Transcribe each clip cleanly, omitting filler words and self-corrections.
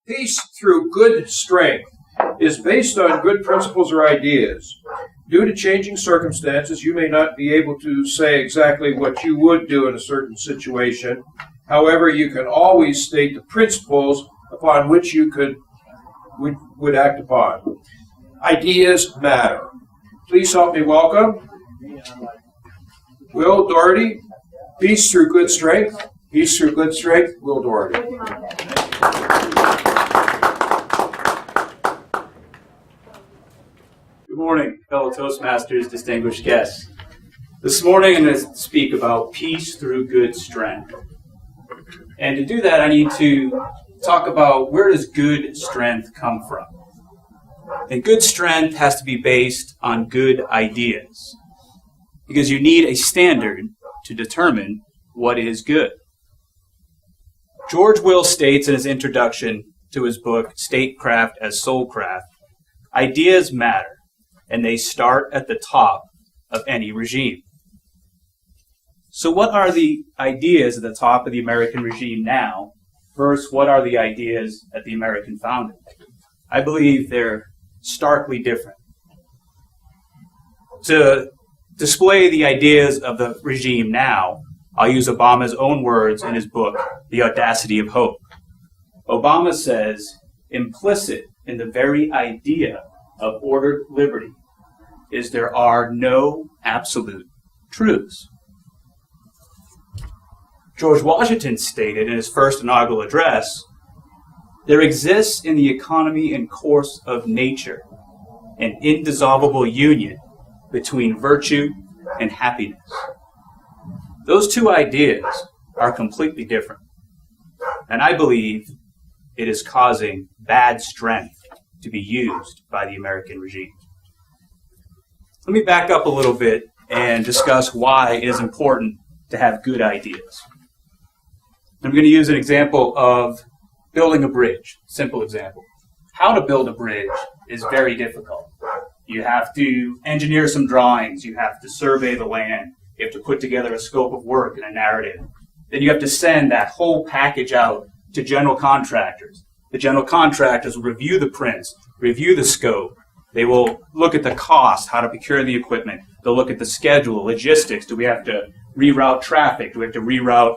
Peace through good strength is based on good principles or ideas. Due to changing circumstances, you may not be able to say exactly what you would do in a certain situation. However, you can always state the principles upon which you would act upon. Ideas matter. Please help me welcome Will Doherty. Peace through good strength. Peace through good strength, Will Doherty. Good morning, fellow Toastmasters, distinguished guests. This morning I'm going to speak about peace through good strength. And to do that, I need to talk about where does good strength come from. And good strength has to be based on good ideas, because you need a standard to determine what is good. George Will states in his introduction to his book, Statecraft as Soulcraft, ideas matter, and they start at the top of any regime. So what are the ideas at the top of the American regime now versus what are the ideas at the American founding? I believe they're starkly different. To display the ideas of the regime now, I'll use Obama's own words in his book, The Audacity of Hope. Obama says, implicit in the very idea of ordered liberty is there are no absolute truths. George Washington stated in his first inaugural address, there exists in the economy and course of nature an indissoluble union between virtue and happiness. Those two ideas are completely different, and I believe it is causing bad strength to be used by the American regime. Let me back up a little bit and discuss why it is important to have good ideas. I'm going to use an example of building a bridge, simple example. How to build a bridge is very difficult. You have to engineer some drawings, you have to survey the land, you have to put together a scope of work and a narrative. Then you have to send that whole package out to general contractors. The general contractors will review the prints, review the scope. They will look at the cost, how to procure the equipment. They'll look at the schedule, logistics. Do we have to reroute traffic? Do we have to reroute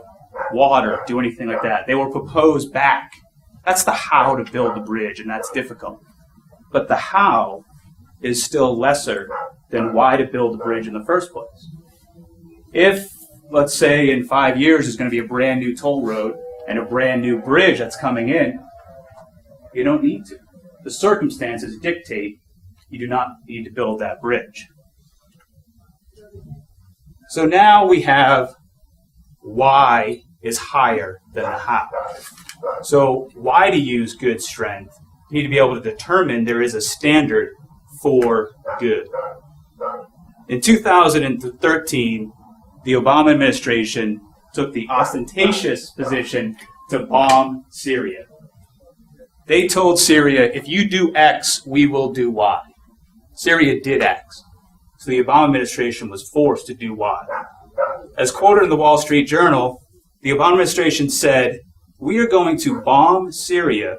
water? Do anything like that? They will propose back. That's the how to build the bridge, and that's difficult. But the how is still lesser than why to build the bridge in the first place. If, let's say, in 5 years there's going to be a brand new toll road and a brand new bridge that's coming in, you don't need to. The circumstances dictate you do not need to build that bridge. So now we have why is higher than the how. So why to use good strength, you need to be able to determine there is a standard for good. In 2013, the Obama administration took the ostentatious position to bomb Syria. They told Syria, if you do X, we will do Y. Syria did X. So the Obama administration was forced to do Y. As quoted in the Wall Street Journal, the Obama administration said, we are going to bomb Syria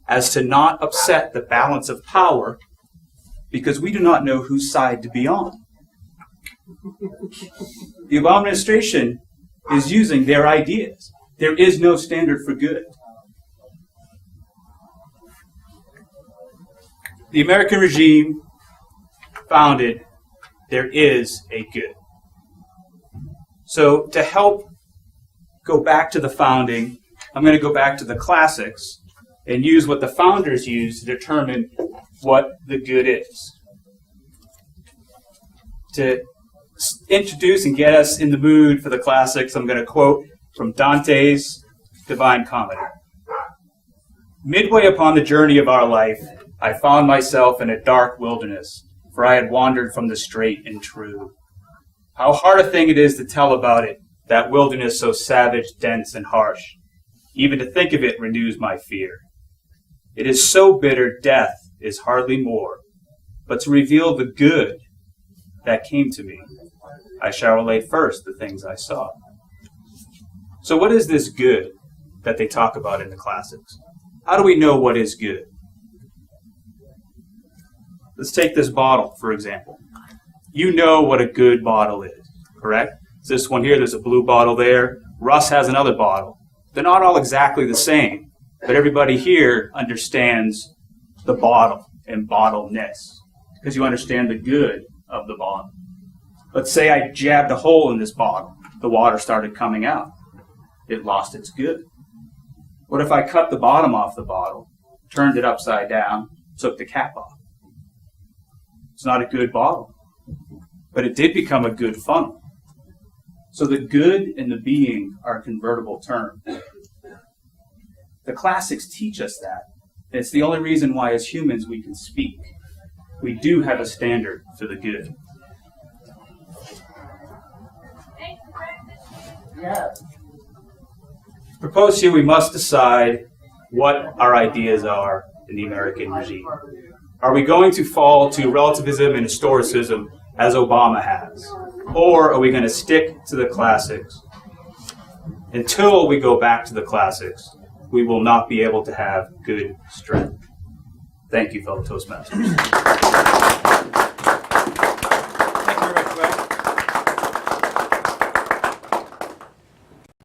as to not upset the balance of power because we do not know whose side to be on. The Obama administration is using their ideas. There is no standard for good. The American regime founded, there is a good. So to help go back to the founding, I'm going to go back to the classics and use what the founders used to determine what the good is. To introduce and get us in the mood for the classics, I'm going to quote from Dante's Divine Comedy. Midway upon the journey of our life, I found myself in a dark wilderness, for I had wandered from the straight and true. How hard a thing it is to tell about it, that wilderness so savage, dense, and harsh. Even to think of it renews my fear. It is so bitter, death is hardly more. But to reveal the good that came to me, I shall relate first the things I saw. So what is this good that they talk about in the classics? How do we know what is good? Let's take this bottle, for example. You know what a good bottle is, correct? This one here, there's a blue bottle there. Russ has another bottle. They're not all exactly the same, but everybody here understands the bottle and bottleness because you understand the good of the bottle. Let's say I jabbed a hole in this bottle. The water started coming out. It lost its good. What if I cut the bottom off the bottle, turned it upside down, took the cap off? It's not a good bottle, but it did become a good funnel. So the good and the being are convertible terms. The classics teach us that. It's the only reason why as humans we can speak. We do have a standard for the good. Proposed here, we must decide what our ideas are in the American regime. Are we going to fall to relativism and historicism as Obama has? Or are we going to stick to the classics? Until we go back to the classics, we will not be able to have good strength. Thank you, fellow Toastmasters.